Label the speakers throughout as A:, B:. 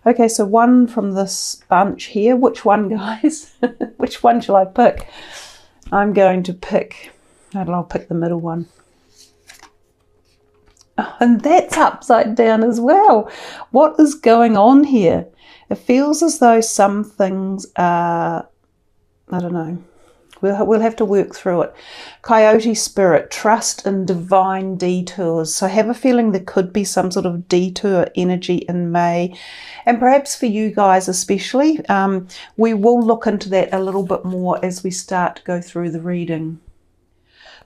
A: Okay, so one from this bunch here. Which one, guys? Which one shall I pick? I'm going to pick, I'll pick the middle one. Oh, and that's upside down as well. What is going on here? It feels as though some things are, I don't know. We'll have to work through it. Coyote spirit, trust in divine detours. So I have a feeling there could be some sort of detour energy in May. And perhaps for you guys especially, we will look into that a little bit more as we start to go through the reading.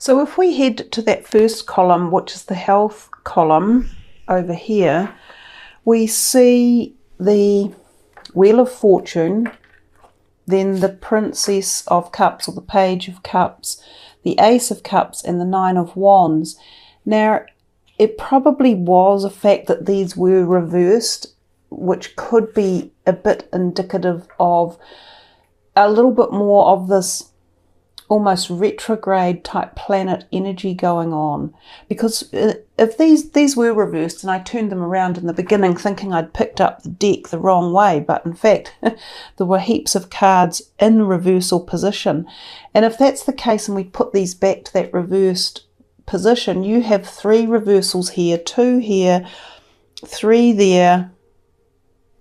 A: So if we head to that first column, which is the health column over here, we see the Wheel of Fortune, then the Princess of Cups or the Page of Cups, the Ace of Cups and the Nine of Wands. Now, it probably was a fact that these were reversed, which could be a bit indicative of a little bit more of this almost retrograde type planet energy going on, because if these were reversed, and I turned them around in the beginning thinking I'd picked up the deck the wrong way, but in fact there were heaps of cards in reversal position, and if that's the case and we put these back to that reversed position, you have 3 reversals here, 2 here, 3 there,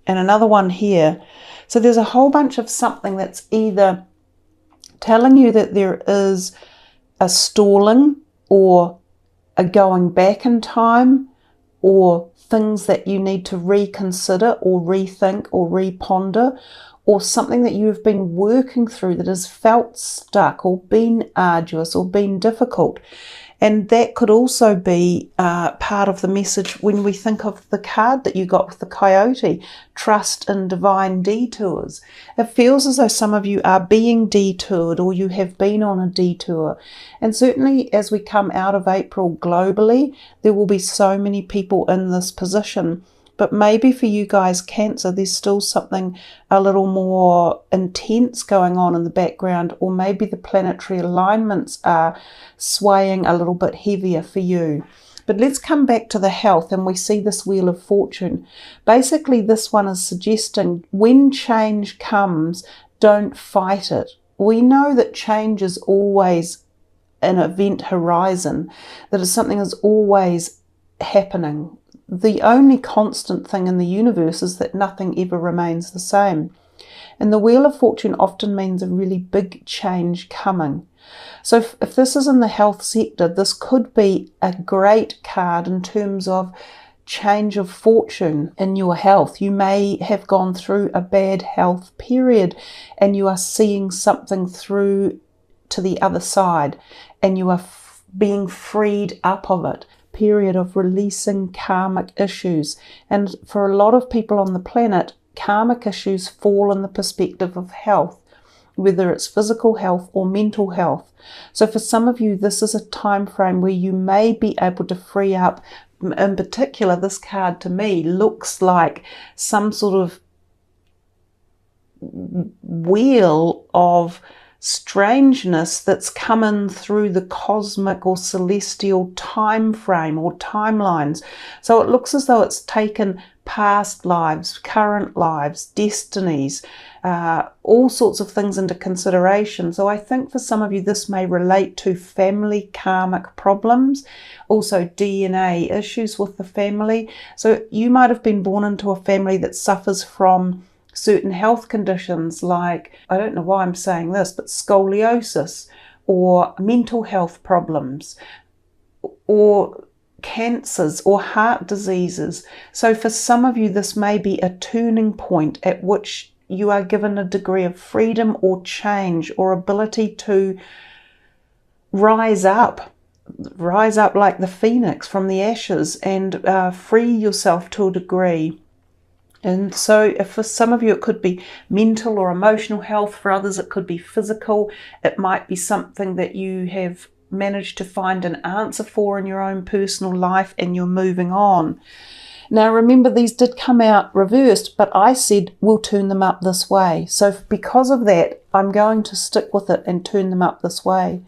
A: and another one here. So there's a whole bunch of something that's either telling you that there is a stalling or a going back in time, or things that you need to reconsider or rethink or reponder, or something that you've been working through that has felt stuck or been arduous or been difficult. And that could also be part of the message when we think of the card that you got with the coyote, trust in divine detours. It feels as though some of you are being detoured, or you have been on a detour. And certainly as we come out of April globally, there will be so many people in this position. But maybe for you guys, Cancer, there's still something a little more intense going on in the background, or maybe the planetary alignments are swaying a little bit heavier for you. But let's come back to the health, and we see this Wheel of Fortune. Basically, this one is suggesting when change comes, don't fight it. We know that change is always an event horizon, that is something is always happening. The only constant thing in the universe is that nothing ever remains the same. And the Wheel of Fortune often means a really big change coming. So if this is in the health sector, this could be a great card in terms of change of fortune in your health. You may have gone through a bad health period and you are seeing something through to the other side, and you are being freed up of it. Period of releasing karmic issues. And for a lot of people on the planet, karmic issues fall in the perspective of health, whether it's physical health or mental health. So for some of you, this is a time frame where you may be able to free up. In particular, this card to me looks like some sort of wheel of strangeness that's coming through the cosmic or celestial time frame or timelines. So it looks as though it's taken past lives, current lives, destinies, all sorts of things into consideration. So I think for some of you this may relate to family karmic problems, also DNA issues with the family. So you might have been born into a family that suffers from certain health conditions like, I don't know why I'm saying this, but scoliosis, or mental health problems, or cancers, or heart diseases. So for some of you, this may be a turning point at which you are given a degree of freedom or change or ability to rise up like the phoenix from the ashes and free yourself to a degree. And so if for some of you it could be mental or emotional health, for others it could be physical. It might be something that you have managed to find an answer for in your own personal life and you're moving on. Now remember, these did come out reversed, but I said we'll turn them up this way. So because of that, I'm going to stick with it and turn them up this way.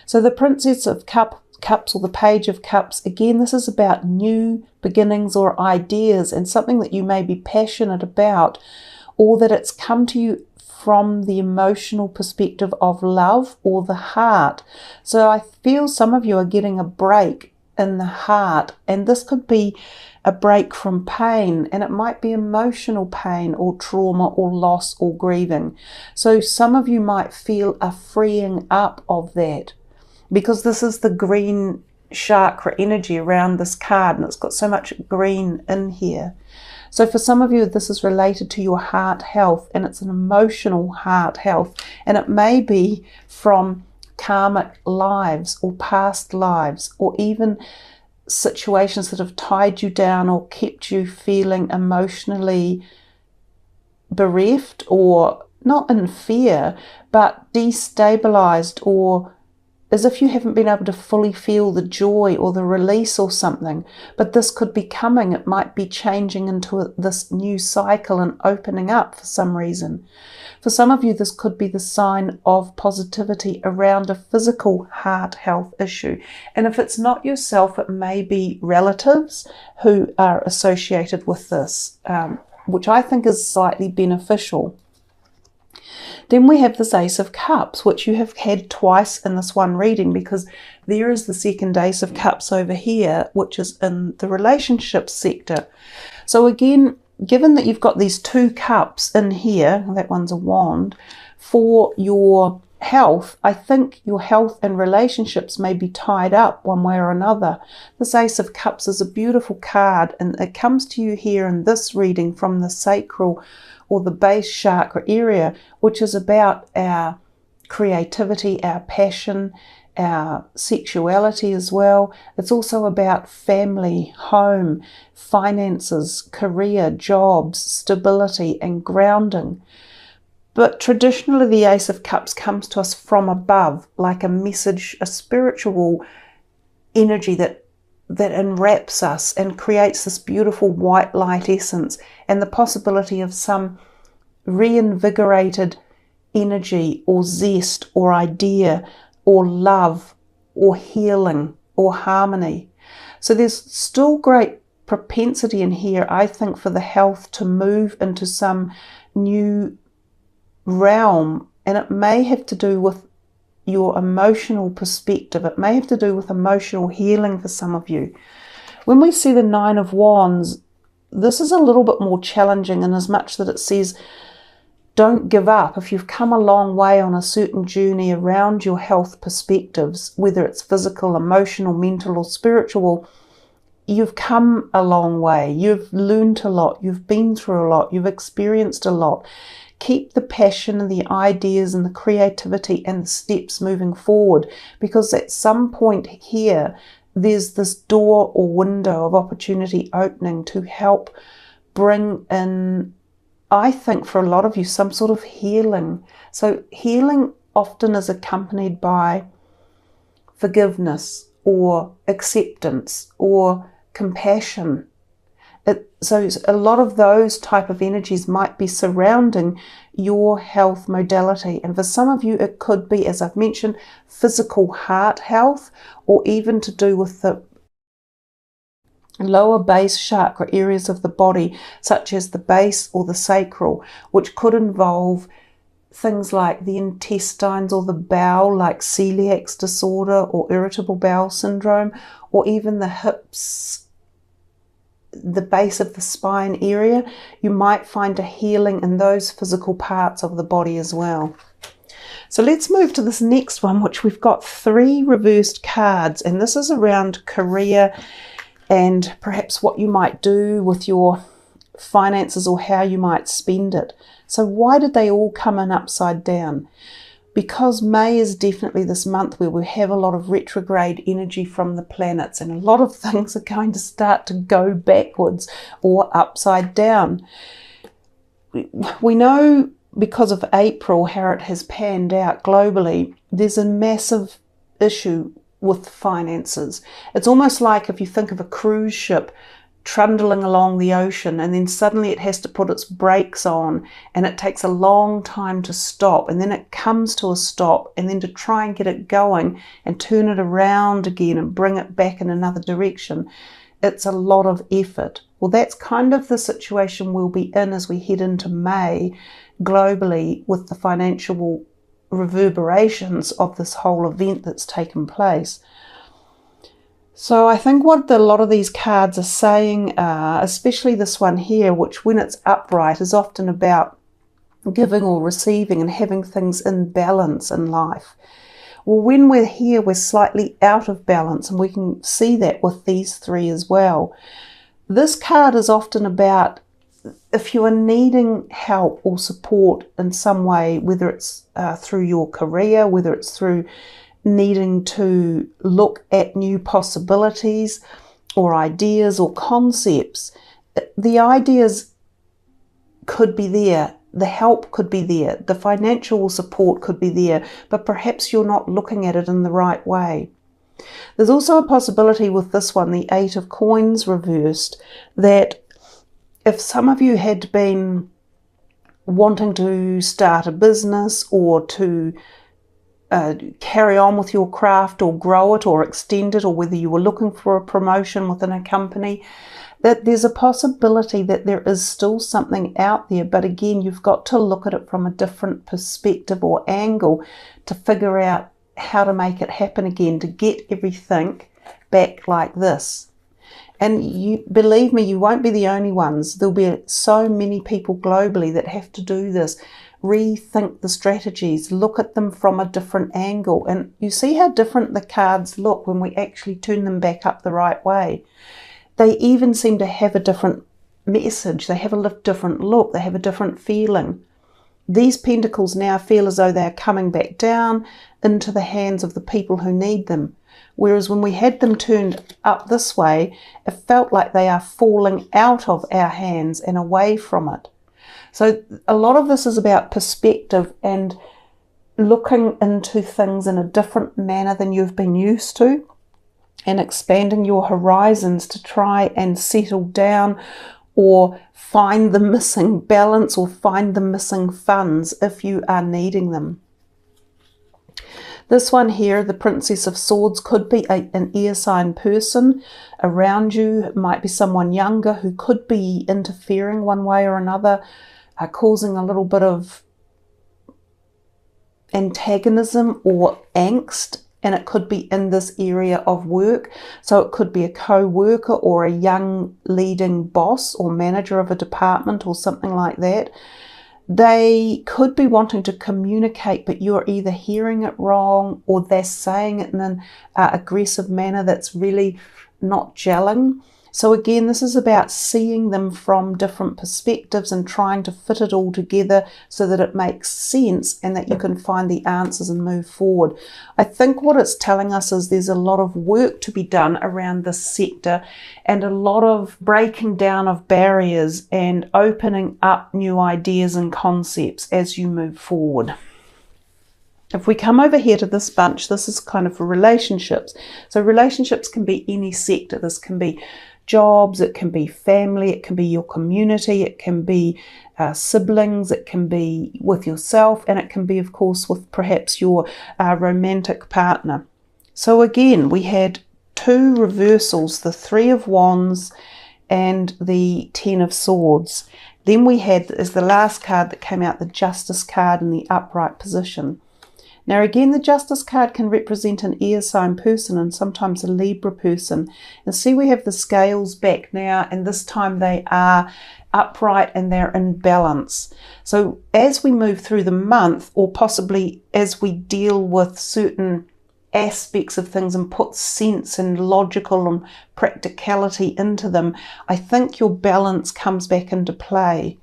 A: So the Princess of Cups or the Page of Cups, again, this is about new beginnings or ideas and something that you may be passionate about, or that it's come to you from the emotional perspective of love or the heart. So I feel some of you are getting a break in the heart, and this could be a break from pain, and it might be emotional pain or trauma or loss or grieving. So some of you might feel a freeing up of that, because this is the green chakra energy around this card, and it's got so much green in here. So for some of you, this is related to your heart health, and it's an emotional heart health, and it may be from karmic lives or past lives, or even situations that have tied you down or kept you feeling emotionally bereft, or not in fear, but destabilized, or as if you haven't been able to fully feel the joy or the release or something. But this could be coming. It might be changing into this new cycle and opening up for some reason. For some of you, this could be the sign of positivity around a physical heart health issue. And if it's not yourself, it may be relatives who are associated with this, which I think is slightly beneficial. Then we have this Ace of Cups, which you have had twice in this one reading, because there is the second Ace of Cups over here, which is in the relationship sector. So again, given that you've got these two cups in here, that one's a wand, for your health, I think your health and relationships may be tied up one way or another. This Ace of Cups is a beautiful card, and it comes to you here in this reading from the sacral or the base chakra area, which is about our creativity, our passion, our sexuality as well. It's also about family, home, finances, career, jobs, stability, and grounding. But traditionally, the Ace of Cups comes to us from above, like a message, a spiritual energy that enwraps us and creates this beautiful white light essence, and the possibility of some reinvigorated energy or zest or idea or love or healing or harmony. So there's still great propensity in here, I think, for the health to move into some new realm, and it may have to do with your emotional perspective. It may have to do with emotional healing for some of you. When we see the Nine of Wands, this is a little bit more challenging in as much that it says don't give up. If you've come a long way on a certain journey around your health perspectives, whether it's physical, emotional, mental, or spiritual, you've come a long way. You've learned a lot. You've been through a lot. You've experienced a lot. Keep the passion and the ideas and the creativity and the steps moving forward, because at some point here, there's this door or window of opportunity opening to help bring in, I think for a lot of you, some sort of healing. So healing often is accompanied by forgiveness or acceptance or compassion. So a lot of those type of energies might be surrounding your health modality. And for some of you, it could be, as I've mentioned, physical heart health, or even to do with the lower base chakra areas of the body, such as the base or the sacral, which could involve things like the intestines or the bowel, like celiac disorder or irritable bowel syndrome, or even the hips, the base of the spine area. You might find a healing in those physical parts of the body as well. So let's move to this next one, which we've got 3 reversed cards, and this is around career and perhaps what you might do with your finances or how you might spend it. So why did they all come in upside down? Because May is definitely this month where we have a lot of retrograde energy from the planets, and a lot of things are going to start to go backwards or upside down. We know because of April how it has panned out globally. There's a massive issue with finances. It's almost like if you think of a cruise ship trundling along the ocean, and then suddenly it has to put its brakes on, and it takes a long time to stop, and then it comes to a stop, and then to try and get it going and turn it around again and bring it back in another direction, it's a lot of effort. Well, that's kind of the situation we'll be in as we head into May globally, with the financial reverberations of this whole event that's taken place. So I think what a lot of these cards are saying are, especially this one here, which when it's upright is often about giving or receiving and having things in balance in life. Well, when we're here, we're slightly out of balance, and we can see that with these three as well. This card is often about if you are needing help or support in some way, whether it's through your career, whether it's through needing to look at new possibilities or ideas or concepts. The ideas could be there, the help could be there, the financial support could be there, but perhaps you're not looking at it in the right way. There's also a possibility with this one, the Eight of Coins reversed, that if some of you had been wanting to start a business or to carry on with your craft or grow it or extend it, or whether you were looking for a promotion within a company, that there's a possibility that there is still something out there, but again, you've got to look at it from a different perspective or angle to figure out how to make it happen again, to get everything back like this. And you believe me, you won't be the only ones. There'll be so many people globally that have to do this. Rethink the strategies, look at them from a different angle, and you see how different the cards look when we actually turn them back up the right way. They even seem to have a different message, they have a different look, they have a different feeling. These pentacles now feel as though they're coming back down into the hands of the people who need them, whereas when we had them turned up this way, it felt like they are falling out of our hands and away from it. So a lot of this is about perspective and looking into things in a different manner than you've been used to, and expanding your horizons to try and settle down or find the missing balance or find the missing funds if you are needing them. This one here, the Princess of Swords, could be an air sign person around you. It might be someone younger who could be interfering one way or another, causing a little bit of antagonism or angst, and it could be in this area of work. So it could be a co-worker or a young leading boss or manager of a department or something like that. They could be wanting to communicate, but you're either hearing it wrong or they're saying it in an aggressive manner that's really not gelling. So again, this is about seeing them from different perspectives and trying to fit it all together so that it makes sense and that you can find the answers and move forward. I think what it's telling us is there's a lot of work to be done around this sector, and a lot of breaking down of barriers and opening up new ideas and concepts as you move forward. If we come over here to this bunch, this is kind of for relationships. So relationships can be any sector. This can be jobs, it can be family, it can be your community, it can be siblings, it can be with yourself, and it can be, of course, with perhaps your romantic partner. So again, we had two reversals, the Three of Wands and the Ten of Swords. Then we had, as the last card that came out, the Justice card in the upright position. Now again, the Justice card can represent an air sign person and sometimes a Libra person. And see, we have the scales back now, and this time they are upright and they're in balance. So as we move through the month, or possibly as we deal with certain aspects of things and put sense and logical and practicality into them, I think your balance comes back into play.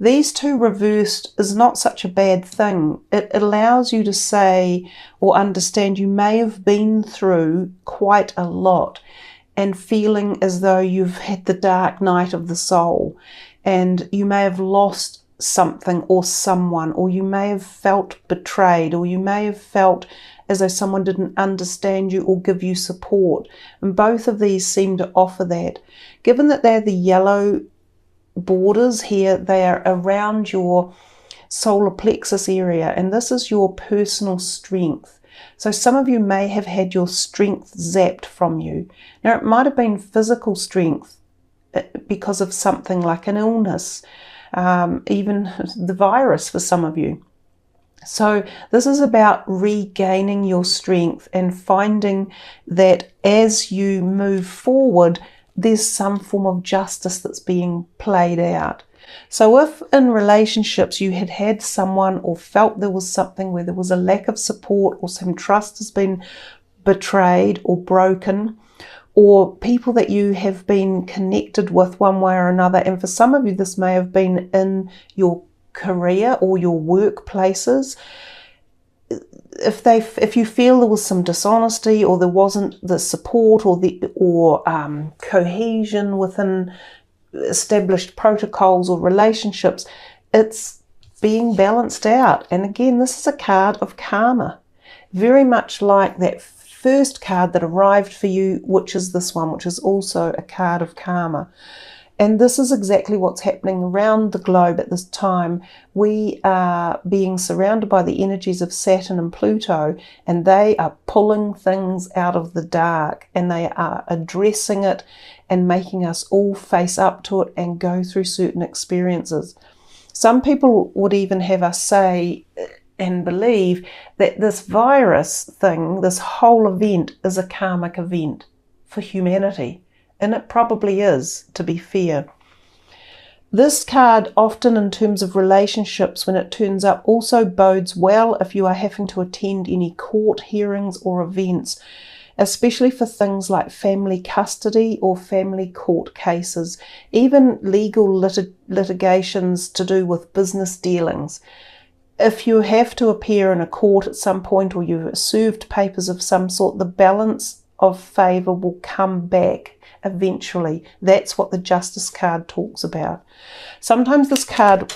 A: These two reversed is not such a bad thing. It allows you to say or understand you may have been through quite a lot and feeling as though you've had the dark night of the soul, and you may have lost something or someone, or you may have felt betrayed, or you may have felt as though someone didn't understand you or give you support. And both of these seem to offer that. Given that they're the yellow borders here, they are around your solar plexus area, and this is your personal strength. So some of you may have had your strength zapped from you. Now, it might have been physical strength because of something like an illness, even the virus for some of you. So this is about regaining your strength and finding that as you move forward, there's some form of justice that's being played out. So if in relationships you had had someone or felt there was something where there was a lack of support, or some trust has been betrayed or broken, or people that you have been connected with one way or another, and for some of you this may have been in your career or your workplaces, if you feel there was some dishonesty, or there wasn't the support or cohesion within established protocols or relationships, it's being balanced out. And again, this is a card of karma, very much like that first card that arrived for you, which is this one, which is also a card of karma. And this is exactly what's happening around the globe at this time. We are being surrounded by the energies of Saturn and Pluto, and they are pulling things out of the dark, and they are addressing it and making us all face up to it and go through certain experiences. Some people would even have us say and believe that this virus thing, this whole event, is a karmic event for humanity. And it probably is, to be fair. This card, often in terms of relationships, when it turns up, also bodes well if you are having to attend any court hearings or events, especially for things like family custody or family court cases, even legal litigations to do with business dealings. If you have to appear in a court at some point, or you've served papers of some sort, the balance of favour will come back eventually. That's what the Justice card talks about. Sometimes this card,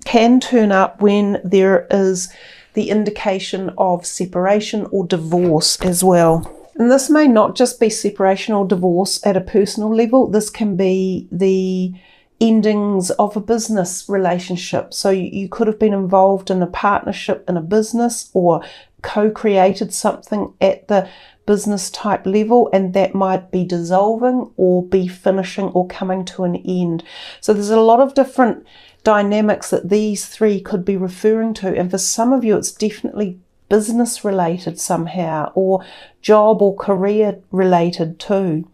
A: can turn up when there is the indication of separation or divorce as well. And this may not just be separation or divorce at a personal level. This can be the endings of a business relationship. So you could have been involved in a partnership in a business, or co-created something at the business type level, and that might be dissolving or be finishing or coming to an end. So there's a lot of different dynamics that these three could be referring to, and for some of you it's definitely business related somehow, or job or career related too.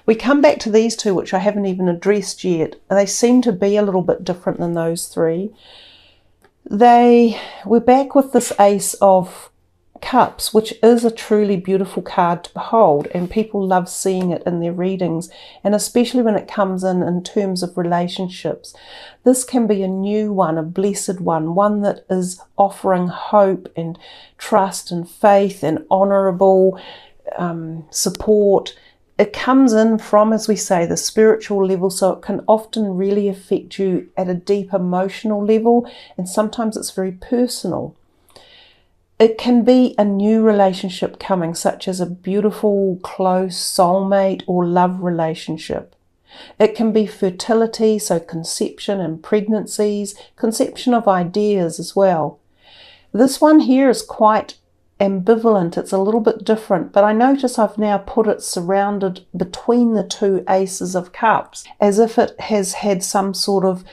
A: We come back to these two, which I haven't even addressed yet. They seem to be a little bit different than those three. We're back with this Ace of Cups, which is a truly beautiful card to behold, and people love seeing it in their readings, and especially when it comes in terms of relationships. This can be a new one, a blessed one that is offering hope and trust and faith and honourable support. It comes in from, as we say, the spiritual level, so it can often really affect you at a deep emotional level, and sometimes it's very personal. It can be a new relationship coming, such as a beautiful, close soulmate or love relationship. It can be fertility, so conception and pregnancies, conception of ideas as well. This one here is quite ambivalent. It's a little bit different, but I notice I've now put it surrounded between the two Aces of Cups, as if it has had some sort of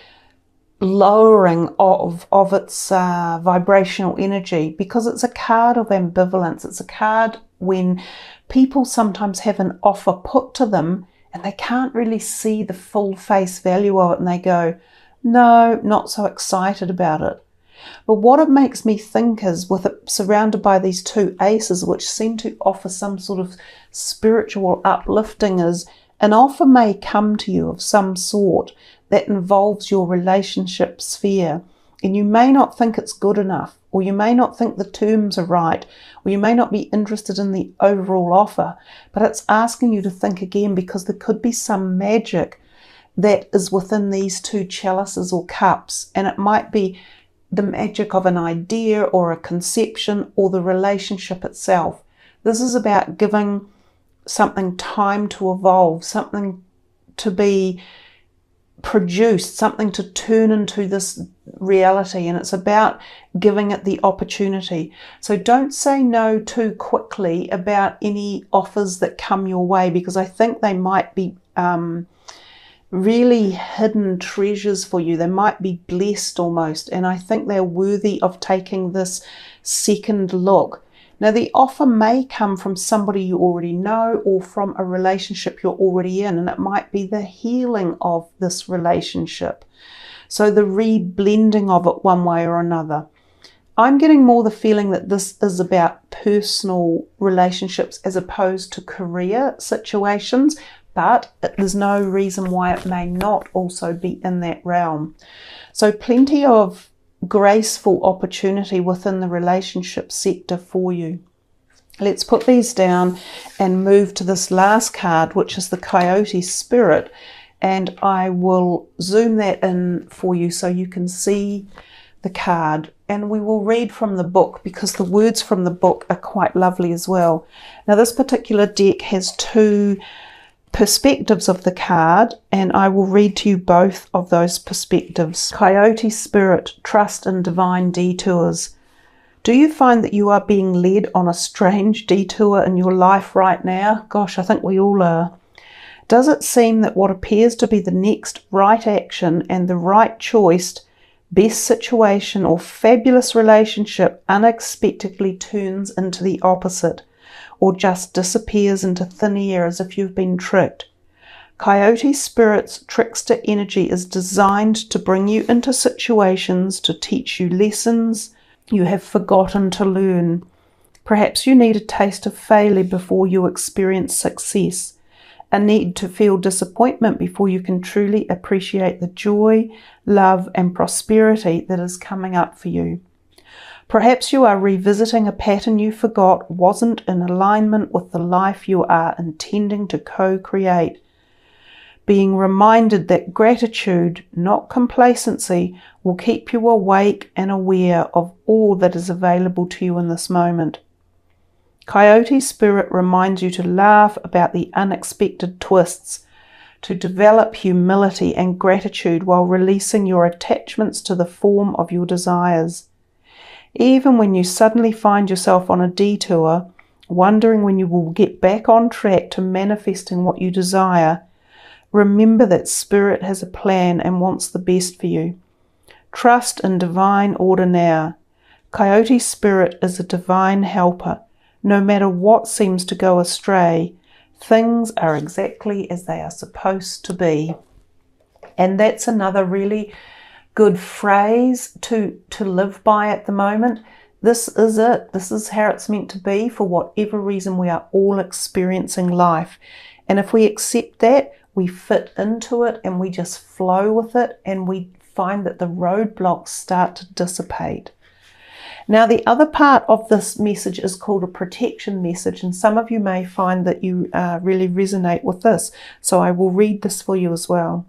A: lowering of its vibrational energy, because it's a card of ambivalence. It's a card when people sometimes have an offer put to them and they can't really see the full face value of it, and they go, no, not so excited about it. But what it makes me think is, with it surrounded by these two aces, which seem to offer some sort of spiritual uplifting, is an offer may come to you of some sort that involves your relationship sphere, and you may not think it's good enough, or you may not think the terms are right, or you may not be interested in the overall offer, but it's asking you to think again, because there could be some magic that is within these two chalices or cups. And it might be the magic of an idea or a conception or the relationship itself. This is about giving something time to evolve, something to be produced, something to turn into this reality, and it's about giving it the opportunity. So don't say no too quickly about any offers that come your way, because I think they might be really hidden treasures for you. They might be blessed almost, and I think they're worthy of taking this second look. Now, the offer may come from somebody you already know or from a relationship you're already in, and it might be the healing of this relationship. So the re-blending of it one way or another. I'm getting more the feeling that this is about personal relationships as opposed to career situations, but there's no reason why it may not also be in that realm. So plenty of graceful opportunity within the relationship sector for you. Let's put these down and move to this last card, which is the Coyote Spirit, and I will zoom that in for you so you can see the card, and we will read from the book because the words from the book are quite lovely as well. Now, this particular deck has two perspectives of the card, and I will read to you both of those perspectives. Coyote Spirit, trust in divine detours. Do you find that you are being led on a strange detour in your life right now? Gosh, I think we all are. Does it seem that what appears to be the next right action and the right choice, best situation or fabulous relationship unexpectedly turns into the opposite, or just disappears into thin air as if you've been tricked? Coyote Spirit's trickster energy is designed to bring you into situations to teach you lessons you have forgotten to learn. Perhaps you need a taste of failure before you experience success, a need to feel disappointment before you can truly appreciate the joy, love, and prosperity that is coming up for you. Perhaps you are revisiting a pattern you forgot wasn't in alignment with the life you are intending to co-create. Being reminded that gratitude, not complacency, will keep you awake and aware of all that is available to you in this moment. Coyote Spirit reminds you to laugh about the unexpected twists, to develop humility and gratitude while releasing your attachments to the form of your desires. Even when you suddenly find yourself on a detour, wondering when you will get back on track to manifesting what you desire, remember that Spirit has a plan and wants the best for you. Trust in divine order now. Coyote Spirit is a divine helper. No matter what seems to go astray, things are exactly as they are supposed to be. And that's another really good phrase to live by at the moment. This is it. This is how it's meant to be for whatever reason we are all experiencing life. And if we accept that, we fit into it and we just flow with it, and we find that the roadblocks start to dissipate. Now, the other part of this message is called a protection message, and some of you may find that you really resonate with this, so I will read this for you as well.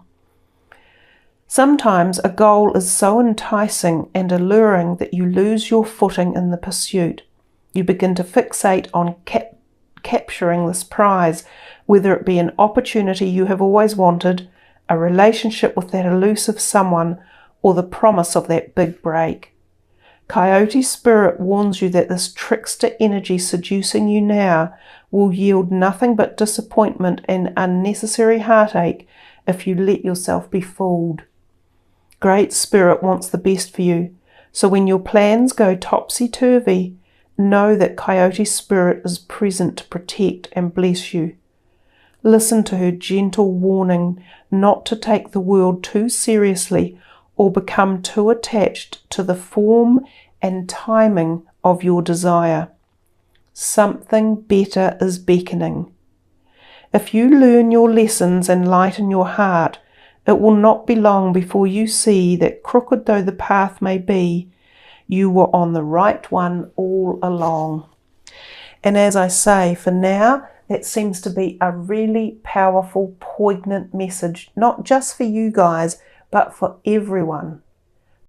A: Sometimes a goal is so enticing and alluring that you lose your footing in the pursuit. You begin to fixate on capturing this prize, whether it be an opportunity you have always wanted, a relationship with that elusive someone, or the promise of that big break. Coyote Spirit warns you that this trickster energy seducing you now will yield nothing but disappointment and unnecessary heartache if you let yourself be fooled. Great Spirit wants the best for you, so when your plans go topsy-turvy, know that Coyote Spirit is present to protect and bless you. Listen to her gentle warning not to take the world too seriously or become too attached to the form and timing of your desire. Something better is beckoning. If you learn your lessons and lighten your heart, it will not be long before you see that, crooked though the path may be, you were on the right one all along. And as I say, for now, that seems to be a really powerful, poignant message, not just for you guys, but for everyone.